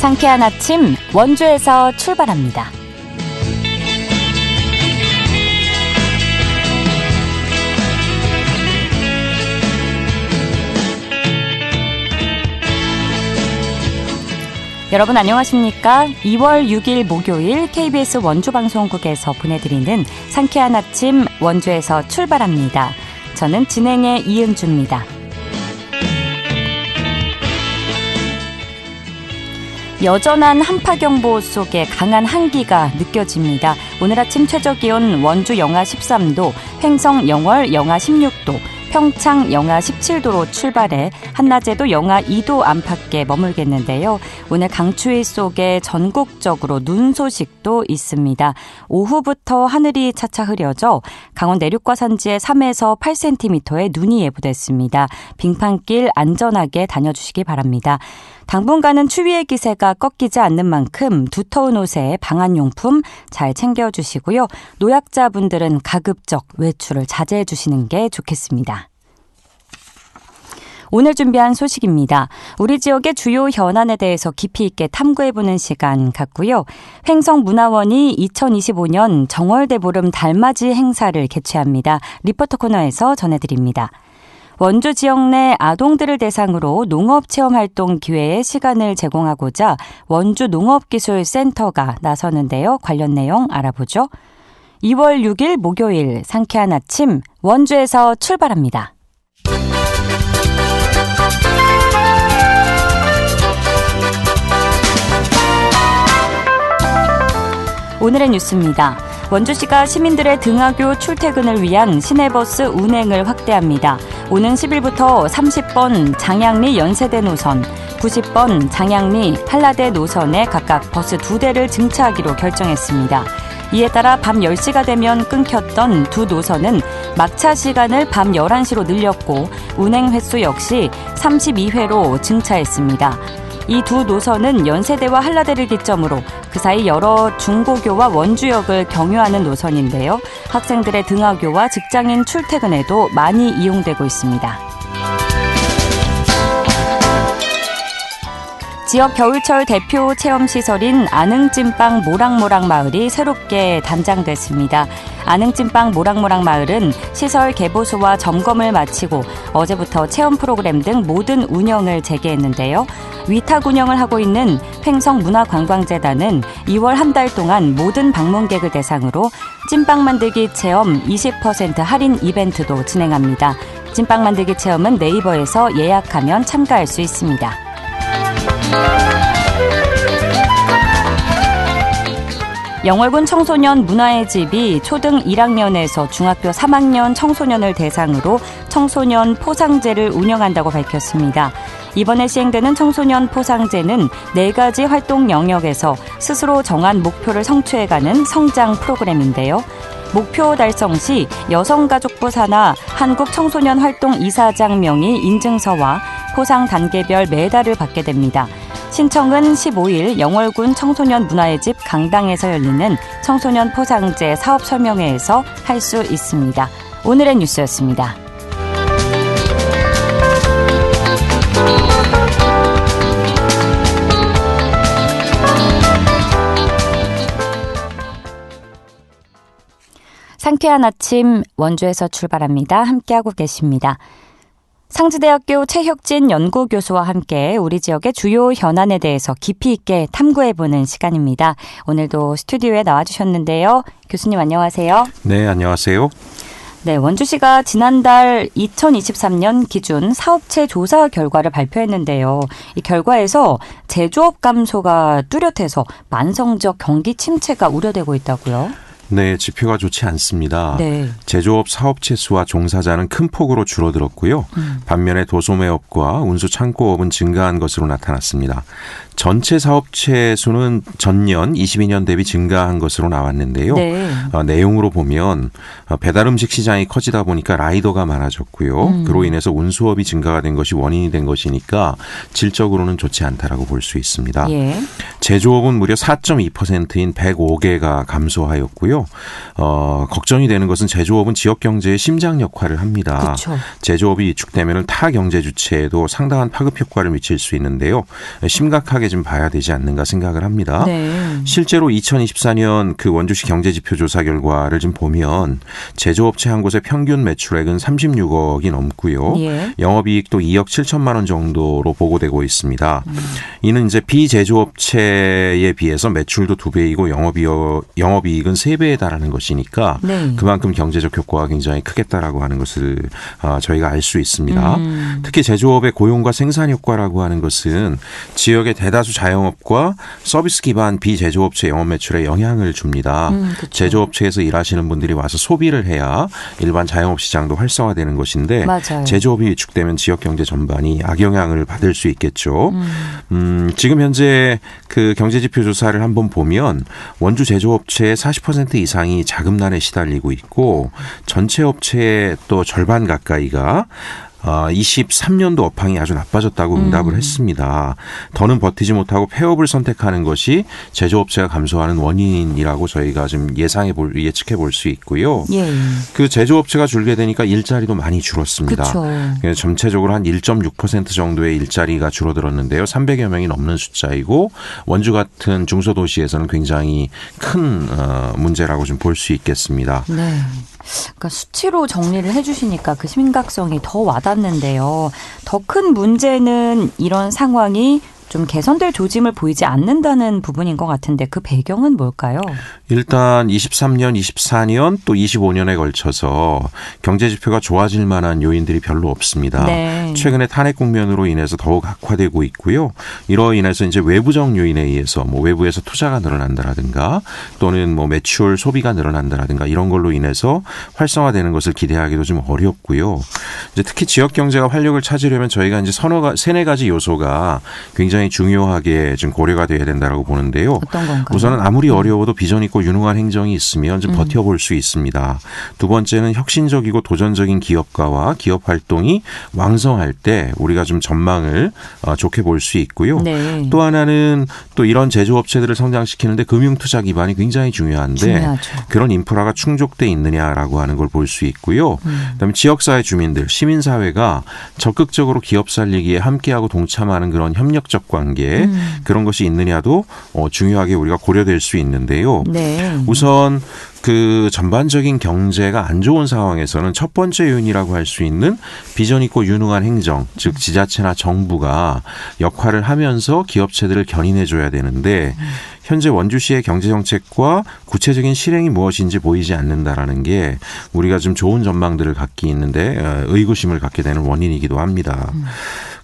상쾌한 아침 원주에서 출발합니다. 여러분 안녕하십니까? 2월 6일 목요일 KBS 원주방송국에서 보내드리는 상쾌한 아침 원주에서 출발합니다. 저는 진행의 이은주입니다. 여전한 한파경보 속에 강한 한기가 느껴집니다. 오늘 아침 최저기온 원주 영하 13도, 횡성 영월 영하 16도, 평창 영하 17도로 출발해 한낮에도 영하 2도 안팎에 머물겠는데요. 오늘 강추위 속에 전국적으로 눈 소식도 있습니다. 오후부터 하늘이 차차 흐려져 강원 내륙과 산지에 3에서 8cm의 눈이 예보됐습니다. 빙판길 안전하게 다녀주시기 바랍니다. 당분간은 추위의 기세가 꺾이지 않는 만큼 두터운 옷에 방한용품 잘 챙겨주시고요. 노약자분들은 가급적 외출을 자제해 주시는 게 좋겠습니다. 오늘 준비한 소식입니다. 우리 지역의 주요 현안에 대해서 깊이 있게 탐구해보는 시간 갖고요. 횡성문화원이 2025년 정월대보름 달맞이 행사를 개최합니다. 리포터 코너에서 전해드립니다. 원주 지역 내 아동들을 대상으로 농업체험활동 기회의 시간을 제공하고자 원주 농업기술센터가 나서는데요. 관련 내용 알아보죠. 2월 6일 목요일 상쾌한 아침 원주에서 출발합니다. 오늘의 뉴스입니다. 원주시가 시민들의 등하교 출퇴근을 위한 시내버스 운행을 확대합니다. 오는 10일부터 30번 장양리 연세대 노선, 90번 장양리 한라대 노선에 각각 버스 2대를 증차하기로 결정했습니다. 이에 따라 밤 10시가 되면 끊겼던 두 노선은 막차 시간을 밤 11시로 늘렸고 운행 횟수 역시 32회로 증차했습니다. 이 두 노선은 연세대와 한라대를 기점으로 그 사이 여러 중고교와 원주역을 경유하는 노선인데요. 학생들의 등하교와 직장인 출퇴근에도 많이 이용되고 있습니다. 지역 겨울철 대표 체험시설인 안흥찐빵 모락모락 마을이 새롭게 단장됐습니다. 안흥찐빵 모락모락 마을은 시설 개보수와 점검을 마치고 어제부터 체험 프로그램 등 모든 운영을 재개했는데요. 위탁 운영을 하고 있는 횡성문화관광재단은 2월 한 달 동안 모든 방문객을 대상으로 찐빵 만들기 체험 20% 할인 이벤트도 진행합니다. 찐빵 만들기 체험은 네이버에서 예약하면 참가할 수 있습니다. 영월군 청소년 문화의 집이 초등 1학년에서 중학교 3학년 청소년을 대상으로 청소년 포상제를 운영한다고 밝혔습니다. 이번에 시행되는 청소년 포상제는 4가지 활동 영역에서 스스로 정한 목표를 성취해가는 성장 프로그램인데요. 목표 달성 시 여성가족부 산하 한국청소년활동 이사장 명의 인증서와 포상 단계별 메달을 받게 됩니다. 신청은 15일 영월군 청소년 문화의 집 강당에서 열리는 청소년 포상제 사업 설명회에서 할 수 있습니다. 오늘의 뉴스였습니다. 상쾌한 아침 원주에서 출발합니다. 함께하고 계십니다. 상지대학교 최혁진 연구교수와 함께 우리 지역의 주요 현안에 대해서 깊이 있게 탐구해보는 시간입니다. 오늘도 스튜디오에 나와주셨는데요. 교수님 안녕하세요. 네, 안녕하세요. 네, 원주시가 지난달 2023년 기준 사업체 조사 결과를 발표했는데요. 이 결과에서 제조업 감소가 뚜렷해서 만성적 경기 침체가 우려되고 있다고요? 네, 지표가 좋지 않습니다. 네. 제조업 사업체 수와 종사자는 큰 폭으로 줄어들었고요. 반면에 도소매업과 운수창고업은 증가한 것으로 나타났습니다. 전체 사업체 수는 전년 22년 대비 증가한 것으로 나왔는데요. 네. 내용으로 보면 배달 음식 시장이 커지다 보니까 라이더가 많아졌고요. 그로 인해서 운수업이 증가가 된 것이 원인이 된 것이니까 질적으로는 좋지 않다라고 볼 수 있습니다. 예. 제조업은 무려 4.2%인 105개가 감소하였고요. 있는데요. 걱정이 되는 것은 제조업은 지역 경제의 심장 역할을 합니다. 그쵸. 제조업이 위축되면 타 경제 주체에도 상당한 파급 효과를 미칠 수 있는데요. 심각하게 좀 봐야 되지 않는가 생각을 합니다. 네. 실제로 2024년 그 원주시 경제지표조사 결과를 좀 보면 제조업체 한 곳의 평균 매출액은 36억이 넘고요. 예. 영업이익도 2억 7천만 원 정도로 보고되고 있습니다. 이는 이제 비제조업체에 비해서 매출도 2배이고 영업이익은 3배에 달하는 것이니까 네. 그만큼 경제적 효과가 굉장히 크겠다라고 하는 것을 저희가 알 수 있습니다. 특히 제조업의 고용과 생산 효과라고 하는 것은 지역의 대다수 자영업과 서비스 기반 비제조업체 영업 매출에 영향을 줍니다. 그쵸. 제조업체에서 일하시는 분들이 와서 소비를 해야 일반 자영업 시장도 활성화되는 것인데 맞아요. 제조업이 위축되면 지역 경제 전반이 악영향을 받을 수 있겠죠. 지금 현재 그 경제지표 조사를 한번 보면 원주 제조업체의 40% 이상이 자금난에 시달리고 있고 전체 업체의 또 절반 가까이가 23년도 업황이 아주 나빠졌다고 응답을 했습니다. 더는 버티지 못하고 폐업을 선택하는 것이 제조업체가 감소하는 원인이라고 저희가 좀 예측해 볼 수 있고요. 예. 그 제조업체가 줄게 되니까 일자리도 많이 줄었습니다. 그렇죠. 전체적으로 한 1.6% 정도의 일자리가 줄어들었는데요. 300여 명이 넘는 숫자이고 원주 같은 중소도시에서는 굉장히 큰 문제라고 좀 볼 수 있겠습니다. 네. 그러니까 수치로 정리를 해주시니까 그 심각성이 더 와닿는데요. 더 큰 문제는 이런 상황이 좀 개선될 조짐을 보이지 않는다는 부분인 것 같은데 그 배경은 뭘까요? 일단 23년, 24년 또 25년에 걸쳐서 경제 지표가 좋아질 만한 요인들이 별로 없습니다. 네. 최근에 탄핵 국면으로 인해서 더욱 악화되고 있고요. 이로 인해서 이제 외부적 요인에 의해서 뭐 외부에서 투자가 늘어난다라든가 또는 뭐 매출 소비가 늘어난다라든가 이런 걸로 인해서 활성화되는 것을 기대하기도 좀 어렵고요. 이제 특히 지역 경제가 활력을 찾으려면 저희가 이제 세네 가지 요소가 굉장히 중요하게 좀 고려가 돼야 된다라고 보는데요. 어떤 건가요? 우선은 아무리 어려워도 비전 있고 유능한 행정이 있으면 좀 버텨볼 수 있습니다. 두 번째는 혁신적이고 도전적인 기업가와 기업 활동이 왕성할 때 우리가 좀 전망을 좋게 볼 수 있고요. 네. 또 하나는 또 이런 제조업체들을 성장시키는데 금융투자 기반이 굉장히 중요한데 중요하죠. 그런 인프라가 충족돼 있느냐라고 하는 걸 볼 수 있고요. 그다음에 지역사회 주민들, 시민사회가 적극적으로 기업 살리기에 함께하고 동참하는 그런 협력적 관계 그런 것이 있느냐도 중요하게 우리가 고려될 수 있는데요. 네. 우선 그 전반적인 경제가 안 좋은 상황에서는 첫 번째 요인이라고 할 수 있는 비전 있고 유능한 행정, 즉 지자체나 정부가 역할을 하면서 기업체들을 견인해 줘야 되는데 현재 원주시의 경제정책과 구체적인 실행이 무엇인지 보이지 않는다라는 게 우리가 좀 좋은 전망들을 갖기 있는데 의구심을 갖게 되는 원인이기도 합니다.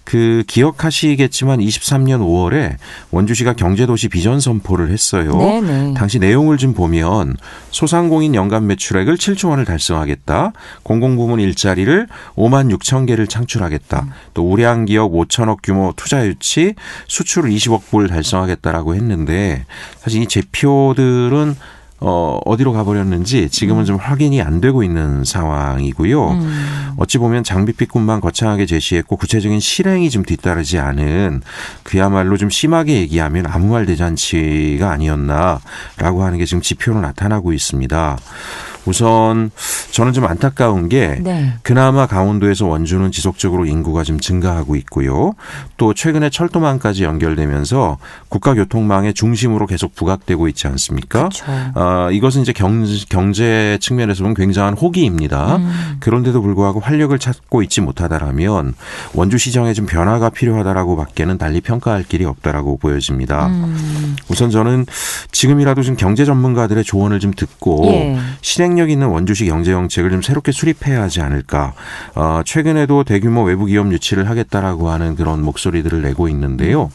그 기억하시겠지만 23년 5월에 원주시가 경제도시 비전 선포를 했어요. 네네. 당시 내용을 좀 보면 소상공인 연간 매출액을 7조 원을 달성하겠다. 공공부문 일자리를 5만 6천 개를 창출하겠다. 또 우량기업 5천억 규모 투자 유치, 수출 20억 불 달성하겠다라고 했는데 사실 이 제표들은 어디로 가버렸는지 지금은 좀 확인이 안 되고 있는 상황이고요. 어찌 보면 장밋빛 꿈만 거창하게 제시했고 구체적인 실행이 좀 뒤따르지 않은 그야말로 좀 심하게 얘기하면 아무 말 대잔치가 아니었나라고 하는 게 지금 지표로 나타나고 있습니다. 우선 저는 좀 안타까운 게 네. 그나마 강원도에서 원주는 지속적으로 인구가 좀 증가하고 있고요. 또 최근에 철도망까지 연결되면서 국가교통망의 중심으로 계속 부각되고 있지 않습니까? 그렇죠. 이것은 이제 경제 측면에서 보면 굉장한 호기입니다. 그런데도 불구하고 활력을 찾고 있지 못하다라면 원주시정에 좀 변화가 필요하다라고 밖에는 달리 평가할 길이 없다라고 보여집니다. 우선 저는 지금이라도 좀 경제 전문가들의 조언을 좀 듣고 예. 실행력 있는 원주시 경제정책을 좀 새롭게 수립해야 하지 않을까. 최근에도 대규모 외부 기업 유치를 하겠다라고 하는 그런 목소리들을 내고 있는데요.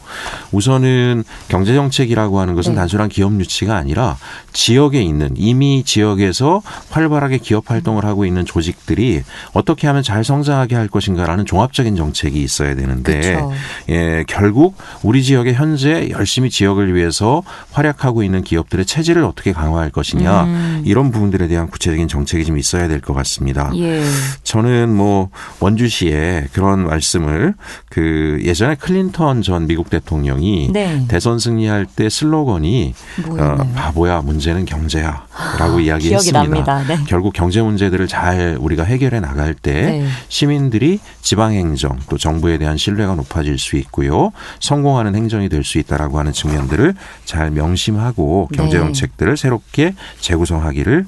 우선은 경제정책이라고 하는 것은 네. 단순한 기업 유치가 아니라 지역에 있는 이미 지역에서 활발하게 기업 활동을 하고 있는 조직들이 어떻게 어떻게 하면 잘 성장하게 할 것인가라는 종합적인 정책이 있어야 되는데 그쵸. 예, 결국 우리 지역에 현재 열심히 지역을 위해서 활약하고 있는 기업들의 체질을 어떻게 강화할 것이냐 이런 부분들에 대한 구체적인 정책이 좀 있어야 될 것 같습니다. 예. 저는 뭐 원주시에 그런 말씀을 그 예전에 클린턴 전 미국 대통령이 네. 대선 승리할 때 슬로건이 뭐였나요? 바보야 문제는 경제야라고 기억이 이야기했습니다. 납니다. 네. 결국 경제 문제들을 잘 우리가 해결해 나갈 때 네. 시민들이 지방행정 또 정부에 대한 신뢰가 높아질 수 있고요. 성공하는 행정이 될 수 있다라고 하는 측면들을 잘 명심하고 경제 네. 정책들을 새롭게 재구성하기를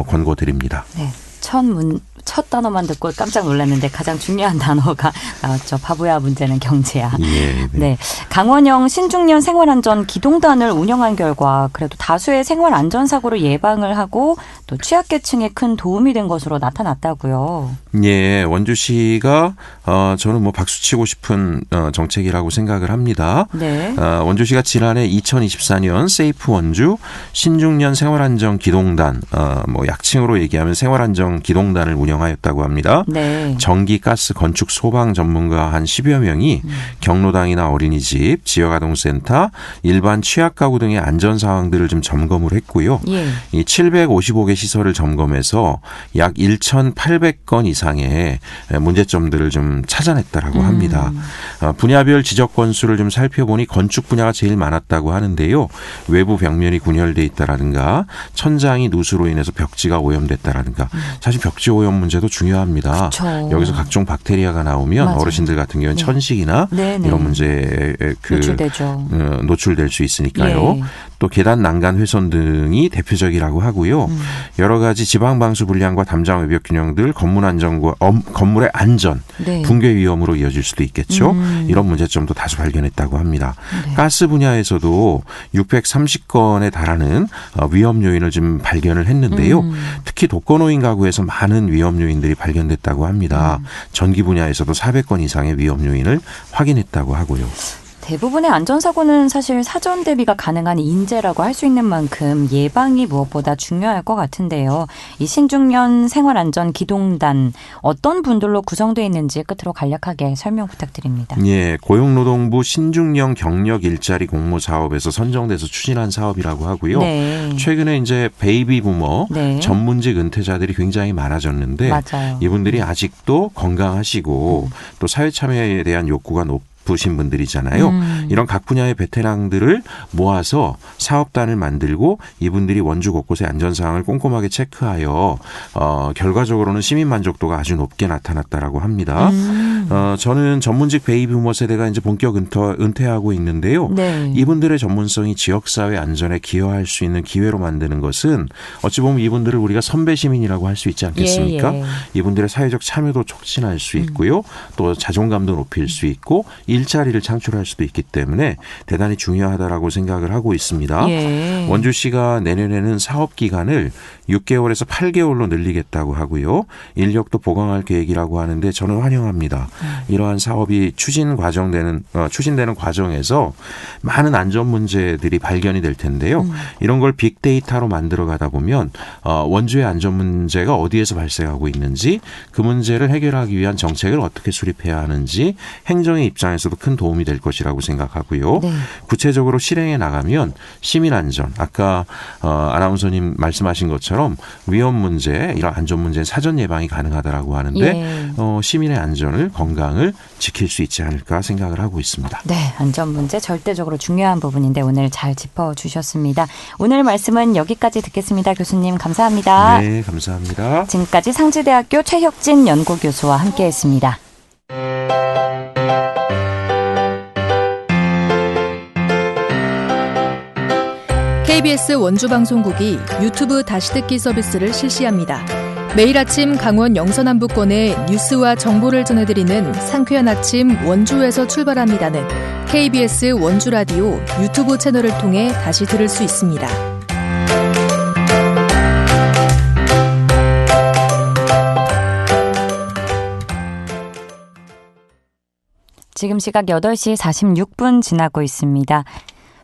권고드립니다. 네. 첫 단어만 듣고 깜짝 놀랐는데 가장 중요한 단어가 나왔죠. 바보야 문제는 경제야. 예, 네. 강원형 신중년 생활안전 기동단을 운영한 결과 그래도 다수의 생활안전사고를 예방을 하고 또 취약계층에 큰 도움이 된 것으로 나타났다고요. 예, 원주시가 저는 뭐 박수치고 싶은 정책이라고 생각을 합니다. 네. 원주시가 지난해 2024년 세이프 원주 신중년 생활안전 기동단 뭐 약칭으로 얘기하면 생활안전 기동단을 운영하였다고 합니다. 네. 전기, 가스, 건축, 소방 전문가 한 10여 명이 경로당이나 어린이집, 지역아동센터, 일반 취약가구 등의 안전 상황들을 좀 점검을 했고요. 예. 이 755개 시설을 점검해서 약 1,800건 이상의 문제점들을 좀 찾아냈다라고 합니다. 분야별 지적 건수를 좀 살펴보니 건축 분야가 제일 많았다고 하는데요. 외부 벽면이 균열돼 있다라든가 천장이 누수로 인해서 벽지가 오염됐다라든가 사실 벽지 오염 문제도 중요합니다. 그쵸. 여기서 각종 박테리아가 나오면 맞아요. 어르신들 같은 경우는 네. 천식이나 네네. 이런 문제에 노출되죠. 노출될 수 있으니까요. 예. 또 계단 난간 훼손 등이 대표적이라고 하고요. 여러 가지 지방 방수 불량과 담장 외벽 균형들 건물의 안전, 네. 붕괴 위험으로 이어질 수도 있겠죠. 이런 문제점도 다수 발견했다고 합니다. 네. 가스 분야에서도 630건에 달하는 위험 요인을 좀 발견을 했는데요. 특히 독거노인 가구에서 많은 위험 요인들이 발견됐다고 합니다. 전기 분야에서도 400건 이상의 위험 요인을 확인했다고 하고요. 대부분의 안전사고는 사실 사전 대비가 가능한 인재라고 할 수 있는 만큼 예방이 무엇보다 중요할 것 같은데요. 이 신중년 생활안전 기동단 어떤 분들로 구성되어 있는지 끝으로 간략하게 설명 부탁드립니다. 예, 고용노동부 신중년 경력 일자리 공모 사업에서 선정돼서 추진한 사업이라고 하고요. 네. 최근에 이제 베이비 부머 네. 전문직 은퇴자들이 굉장히 많아졌는데 맞아요. 이분들이 아직도 건강하시고 또 사회 참여에 대한 욕구가 높으신 분들이잖아요. 이런 각 분야의 베테랑들을 모아서 사업단을 만들고 이분들이 원주 곳곳의 안전 사항을 꼼꼼하게 체크하여 결과적으로는 시민 만족도가 아주 높게 나타났다라고 합니다. 저는 전문직 베이비부머 세대가 이제 본격 은퇴하고 있는데요. 네. 이분들의 전문성이 지역사회 안전에 기여할 수 있는 기회로 만드는 것은 어찌 보면 이분들을 우리가 선배 시민이라고 할 수 있지 않겠습니까? 예, 예. 이분들의 사회적 참여도 촉진할 수 있고요. 또 자존감도 높일 수 있고 일자리를 창출할 수도 있기 때문에 대단히 중요하다라고 생각을 하고 있습니다. 예. 원주시가 내년에는 사업 기간을 6개월에서 8개월로 늘리겠다고 하고요. 인력도 보강할 계획이라고 하는데 저는 환영합니다. 이러한 사업이 추진되는 과정에서 많은 안전 문제들이 발견이 될 텐데요. 이런 걸 빅데이터로 만들어 가다 보면 원주의 안전 문제가 어디에서 발생하고 있는지 그 문제를 해결하기 위한 정책을 어떻게 수립해야 하는지 행정의 입장에서도 큰 도움이 될 것이라고 생각하고요. 네. 구체적으로 실행해 나가면 시민 안전, 아까 아나운서님 말씀하신 것처럼 위험 문제, 이런 안전 문제는 사전 예방이 가능하다라고 하는데 예. 시민의 안전을 건강을 지킬 수 있지 않을까 생각을 하고 있습니다. 네, 안전 문제 절대적으로 중요한 부분인데 오늘 잘 짚어주셨습니다. 오늘 말씀은 여기까지 듣겠습니다. 교수님 감사합니다. 네, 감사합니다. 지금까지 상지대학교 최혁진 연구교수와 함께했습니다. KBS 원주방송국이 유튜브 다시 듣기 서비스를 실시합니다. 매일 아침 강원 영서남부권의 뉴스와 정보를 전해드리는 상쾌한 아침 원주에서 출발합니다는 KBS 원주라디오 유튜브 채널을 통해 다시 들을 수 있습니다. 지금 시각 8시 46분 지나고 있습니다.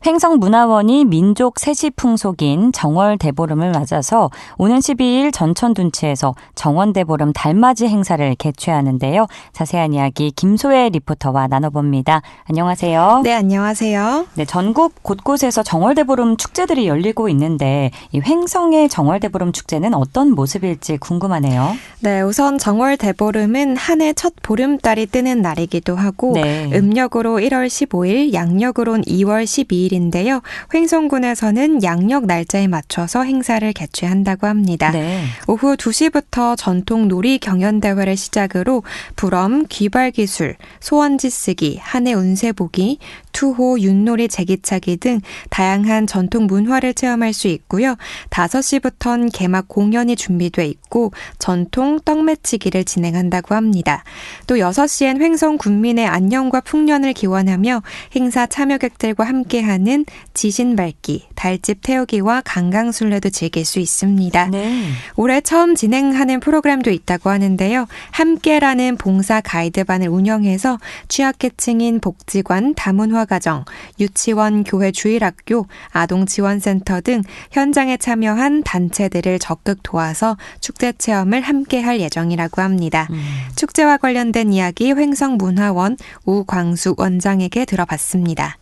횡성문화원이 민족 세시풍속인 정월대보름을 맞아서 오는 12일 전천둔치에서 정원대보름 달맞이 행사를 개최하는데요. 자세한 이야기 김소혜 리포터와 나눠봅니다. 안녕하세요. 네, 안녕하세요. 네, 전국 곳곳에서 정월대보름 축제들이 열리고 있는데 이 횡성의 정월대보름 축제는 어떤 모습일지 궁금하네요. 네, 우선 정월대보름은 한 해 첫 보름달이 뜨는 날이기도 하고 네. 음력으로 1월 15일, 양력으로는 2월 12일인데요. 횡성군에서는 양력 날짜에 맞춰서 행사를 개최한다고 합니다. 네. 오후 2시부터 전통 놀이 경연대회를 시작으로 부럼, 귀발기술, 소원지 쓰기, 한해 운세 보기, 투호, 윷놀이 제기차기 등 다양한 전통 문화를 체험할 수 있고요. 5시부터는 개막 공연이 준비돼 있고 전통 떡매치기를 진행한다고 합니다. 또 6시엔 횡성 군민의 안녕과 풍년을 기원하며 행사 참여객들과 함께하는 지신밟기, 달집 태우기와 강강술래도 즐길 수 있습니다. 네. 올해 처음 진행하는 프로그램도 있다고 하는데요. 함께라는 봉사 가이드반을 운영해서 취약계층인 복지관, 다문화가정, 유치원, 교회 주일학교, 아동지원센터 등 현장에 참여한 단체들을 적극 도와서 축제 체험을 함께할 예정이라고 합니다. 축제와 관련된 이야기 횡성문화원 우광수 원장에게 들어봤습니다.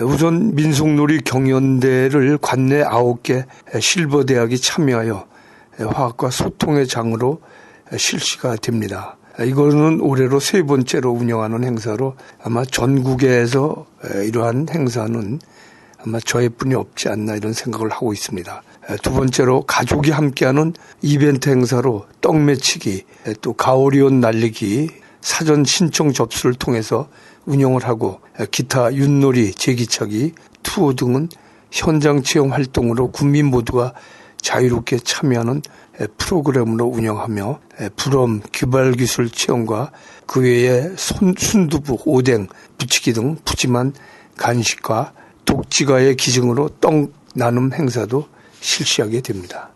우선 민속놀이 경연대회를 관내 9개 실버대학이 참여하여 화학과 소통의 장으로 실시가 됩니다. 이거는 올해로 3번째로 운영하는 행사로 아마 전국에서 이러한 행사는 아마 저희뿐이 없지 않나 이런 생각을 하고 있습니다. 두 번째로 가족이 함께하는 이벤트 행사로 떡매치기, 또 가오리옷 날리기, 사전 신청 접수를 통해서 운영을 하고 기타 윷놀이, 제기차기, 투어 등은 현장 체험 활동으로 국민 모두가 자유롭게 참여하는 프로그램으로 운영하며 부럼, 귀발기술 체험과 그 외에 순두부, 오뎅, 부치기 등 푸짐한 간식과 독지가의 기증으로 떡 나눔 행사도 실시하게 됩니다.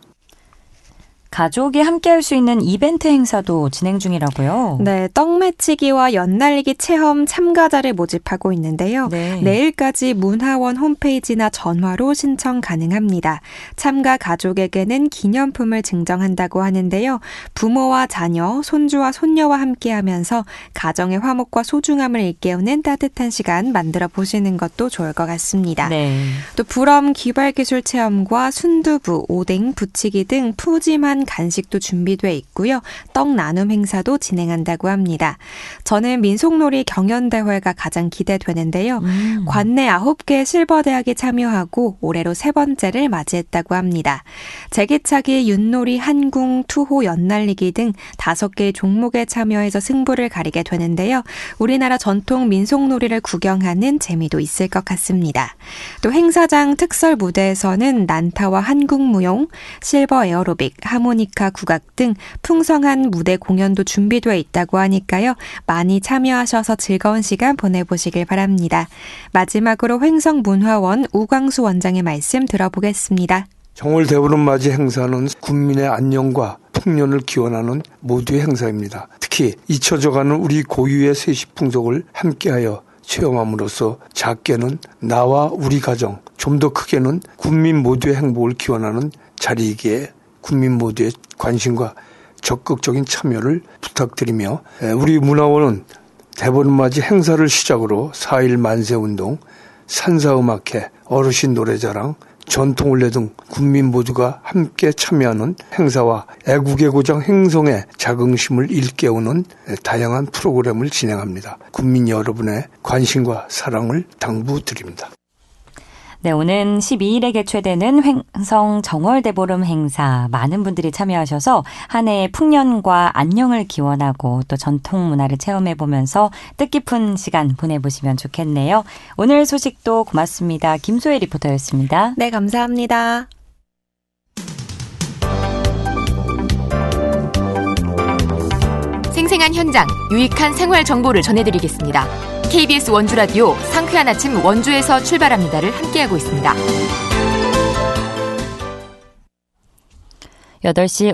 가족이 함께할 수 있는 이벤트 행사도 진행 중이라고요? 네, 떡매치기와 연날리기 체험 참가자를 모집하고 있는데요. 네. 내일까지 문화원 홈페이지나 전화로 신청 가능합니다. 참가 가족에게는 기념품을 증정한다고 하는데요. 부모와 자녀, 손주와 손녀와 함께하면서 가정의 화목과 소중함을 일깨우는 따뜻한 시간 만들어 보시는 것도 좋을 것 같습니다. 네. 또 부럼 귀발기술 체험과 순두부, 오뎅, 부치기 등 푸짐한 간식도 준비돼 있고요. 떡 나눔 행사도 진행한다고 합니다. 저는 민속놀이 경연대회가 가장 기대되는데요. 관내 9개 실버대학이 참여하고 올해로 3번째를 맞이했다고 합니다. 제기차기, 윷놀이, 한궁, 투호, 연날리기 등 5개의 종목에 참여해서 승부를 가리게 되는데요. 우리나라 전통 민속놀이를 구경하는 재미도 있을 것 같습니다. 또 행사장 특설 무대에서는 난타와 한국무용, 실버 에어로빅, 하모니카 국악 등 풍성한 무대 공연도 준비되어 있다고 하니까요. 많이 참여하셔서 즐거운 시간 보내보시길 바랍니다. 마지막으로 횡성문화원 우광수 원장의 말씀 들어보겠습니다. 정월대보름 맞이 행사는 국민의 안녕과 풍년을 기원하는 모두의 행사입니다. 특히 잊혀져가는 우리 고유의 세시풍속을 함께하여 체험함으로써 작게는 나와 우리 가정, 좀 더 크게는 국민 모두의 행복을 기원하는 자리이기에 국민 모두의 관심과 적극적인 참여를 부탁드리며 우리 문화원은 대보름맞이 행사를 시작으로 4일 만세운동, 산사음악회, 어르신 노래자랑, 전통올레 등 국민 모두가 함께 참여하는 행사와 애국의 고장 횡성의 자긍심을 일깨우는 다양한 프로그램을 진행합니다. 국민 여러분의 관심과 사랑을 당부드립니다. 네, 오는 12일에 개최되는 횡성 정월대보름 행사 많은 분들이 참여하셔서 한 해의 풍년과 안녕을 기원하고 또 전통 문화를 체험해보면서 뜻깊은 시간 보내보시면 좋겠네요. 오늘 소식도 고맙습니다. 김소혜 리포터였습니다. 네, 감사합니다. 생생한 현장, 유익한 생활 정보를 전해드리겠습니다. KBS 원주라디오 상쾌한 아침 원주에서 출발합니다를 함께하고 있습니다. 8시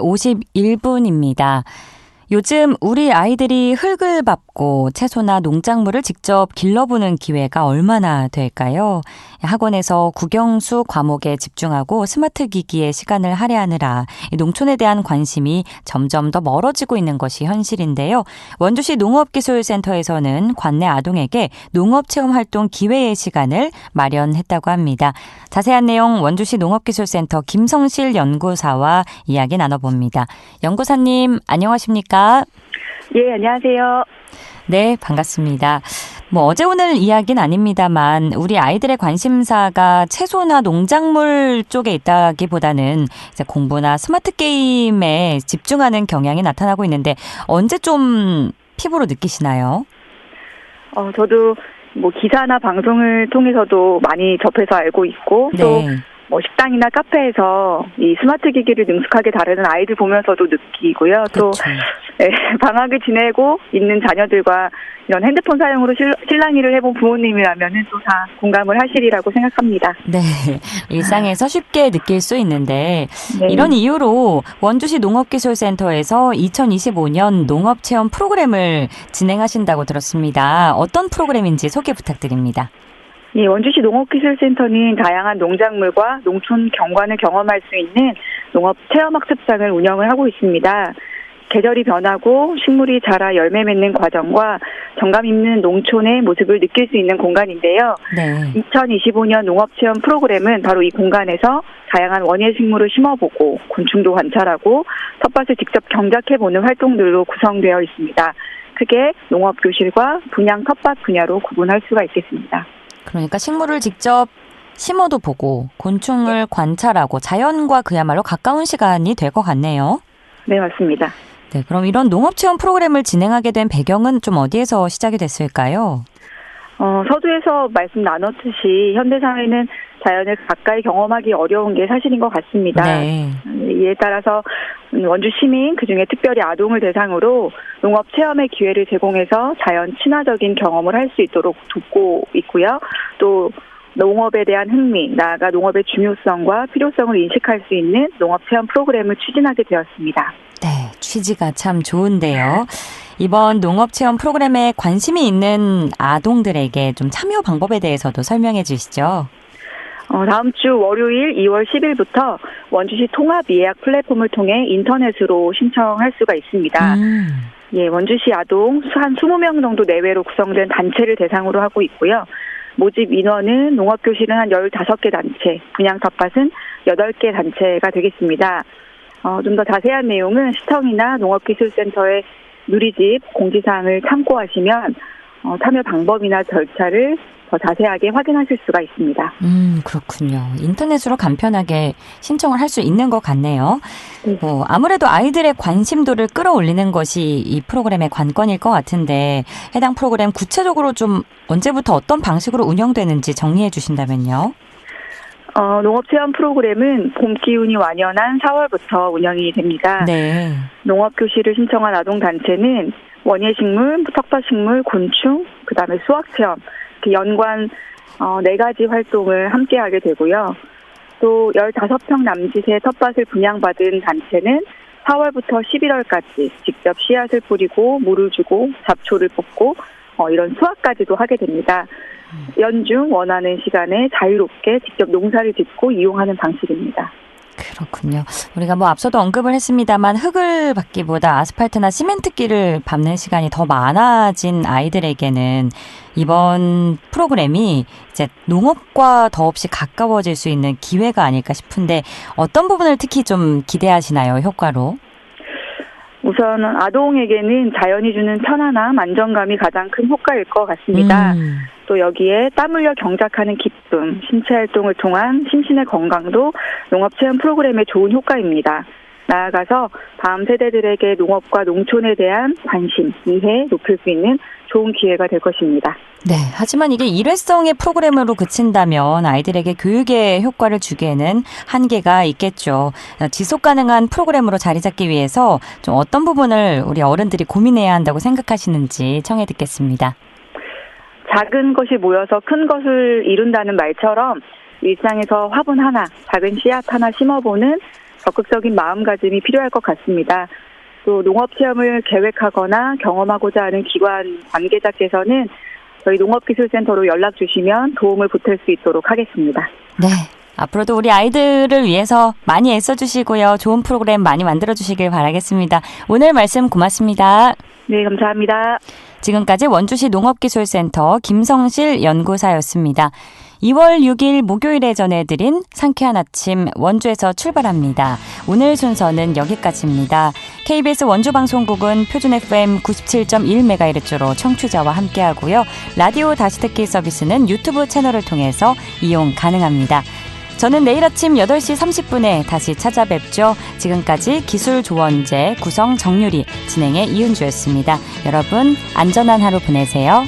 51분입니다. 요즘 우리 아이들이 흙을 밟고 채소나 농작물을 직접 길러보는 기회가 얼마나 될까요? 학원에서 국영수 과목에 집중하고 스마트 기기에 시간을 할애하느라 농촌에 대한 관심이 점점 더 멀어지고 있는 것이 현실인데요. 원주시 농업기술센터에서는 관내 아동에게 농업체험활동 기회의 시간을 마련했다고 합니다. 자세한 내용 원주시 농업기술센터 김성실 연구사와 이야기 나눠봅니다. 연구사님, 안녕하십니까? 예, 안녕하세요. 네, 반갑습니다. 어제 오늘 이야기는 아닙니다만 우리 아이들의 관심사가 채소나 농작물 쪽에 있다기보다는 이제 공부나 스마트 게임에 집중하는 경향이 나타나고 있는데 언제 좀 피부로 느끼시나요? 저도 기사나 방송을 통해서도 많이 접해서 알고 있고 네. 또 식당이나 카페에서 이 스마트 기기를 능숙하게 다루는 아이들 보면서도 느끼고요. 또 방학을 지내고 있는 자녀들과 이런 핸드폰 사용으로 실랑이를 해본 부모님이라면 또 다 공감을 하시리라고 생각합니다. 네, 일상에서 쉽게 느낄 수 있는데 네. 이런 이유로 원주시 농업기술센터에서 2025년 농업체험 프로그램을 진행하신다고 들었습니다. 어떤 프로그램인지 소개 부탁드립니다. 예, 원주시 농업기술센터는 다양한 농작물과 농촌 경관을 경험할 수 있는 농업체험학습장을 운영을 하고 있습니다. 계절이 변하고 식물이 자라 열매 맺는 과정과 정감 있는 농촌의 모습을 느낄 수 있는 공간인데요. 네. 2025년 농업체험 프로그램은 바로 이 공간에서 다양한 원예 식물을 심어보고 곤충도 관찰하고 텃밭을 직접 경작해보는 활동들로 구성되어 있습니다. 크게 농업교실과 분양 텃밭 분야로 구분할 수가 있겠습니다. 그러니까 식물을 직접 심어도 보고 곤충을 관찰하고 자연과 그야말로 가까운 시간이 될 것 같네요. 네, 맞습니다. 네, 그럼 이런 농업체험 프로그램을 진행하게 된 배경은 좀 어디에서 시작이 됐을까요? 서두에서 말씀 나눴듯이 현대사회는 자연을 가까이 경험하기 어려운 게 사실인 것 같습니다. 네. 이에 따라서 원주 시민, 그중에 특별히 아동을 대상으로 농업 체험의 기회를 제공해서 자연 친화적인 경험을 할 수 있도록 돕고 있고요. 또 농업에 대한 흥미, 나아가 농업의 중요성과 필요성을 인식할 수 있는 농업 체험 프로그램을 추진하게 되었습니다. 네, 취지가 참 좋은데요. 이번 농업체험 프로그램에 관심이 있는 아동들에게 좀 참여 방법에 대해서도 설명해 주시죠. 다음 주 월요일 2월 10일부터 원주시 통합 예약 플랫폼을 통해 인터넷으로 신청할 수가 있습니다. 예, 원주시 아동 한 20명 정도 내외로 구성된 단체를 대상으로 하고 있고요. 모집 인원은 농업교실은 한 15개 단체, 분양 텃밭은 8개 단체가 되겠습니다. 좀 더 자세한 내용은 시청이나 농업기술센터의 누리집 공지사항을 참고하시면 참여 방법이나 절차를 더 자세하게 확인하실 수가 있습니다. 그렇군요. 인터넷으로 간편하게 신청을 할 수 있는 것 같네요. 네. 아무래도 아이들의 관심도를 끌어올리는 것이 이 프로그램의 관건일 것 같은데 해당 프로그램 구체적으로 좀 언제부터 어떤 방식으로 운영되는지 정리해 주신다면요. 농업체험 프로그램은 봄 기운이 완연한 4월부터 운영이 됩니다. 네. 농업교실을 신청한 아동단체는 원예식물, 텃밭식물, 곤충, 그다음에 수학체험, 연관 4가지 활동을 함께하게 되고요. 또 15평 남짓의 텃밭을 분양받은 단체는 4월부터 11월까지 직접 씨앗을 뿌리고 물을 주고 잡초를 뽑고 이런 수확까지도 하게 됩니다. 연중 원하는 시간에 자유롭게 직접 농사를 짓고 이용하는 방식입니다. 그렇군요. 우리가 앞서도 언급을 했습니다만 흙을 밟기보다 아스팔트나 시멘트길을 밟는 시간이 더 많아진 아이들에게는 이번 프로그램이 이제 농업과 더없이 가까워질 수 있는 기회가 아닐까 싶은데 어떤 부분을 특히 좀 기대하시나요, 효과로? 우선 아동에게는 자연이 주는 편안함, 안정감이 가장 큰 효과일 것 같습니다. 또 여기에 땀 흘려 경작하는 기쁨, 신체 활동을 통한 심신의 건강도 농업체험 프로그램의 좋은 효과입니다. 나아가서 다음 세대들에게 농업과 농촌에 대한 관심, 이해 높일 수 있는 좋은 기회가 될 것입니다. 네, 하지만 이게 일회성의 프로그램으로 그친다면 아이들에게 교육에 효과를 주기에는 한계가 있겠죠. 지속 가능한 프로그램으로 자리 잡기 위해서 좀 어떤 부분을 우리 어른들이 고민해야 한다고 생각하시는지 청해 듣겠습니다. 작은 것이 모여서 큰 것을 이룬다는 말처럼 일상에서 화분 하나, 작은 씨앗 하나 심어보는 적극적인 마음가짐이 필요할 것 같습니다. 또 농업체험을 계획하거나 경험하고자 하는 기관 관계자께서는 저희 농업기술센터로 연락 주시면 도움을 보탤 수 있도록 하겠습니다. 네. 앞으로도 우리 아이들을 위해서 많이 애써주시고요. 좋은 프로그램 많이 만들어주시길 바라겠습니다. 오늘 말씀 고맙습니다. 네, 감사합니다. 지금까지 원주시 농업기술센터 김성실 연구사였습니다. 2월 6일 목요일에 전해드린 상쾌한 아침 원주에서 출발합니다. 오늘 순서는 여기까지입니다. KBS 원주방송국은 표준 FM 97.1MHz로 청취자와 함께하고요. 라디오 다시 듣기 서비스는 유튜브 채널을 통해서 이용 가능합니다. 저는 내일 아침 8시 30분에 다시 찾아뵙죠. 지금까지 기술조언제 구성 정유리, 진행의 이은주였습니다. 여러분 안전한 하루 보내세요.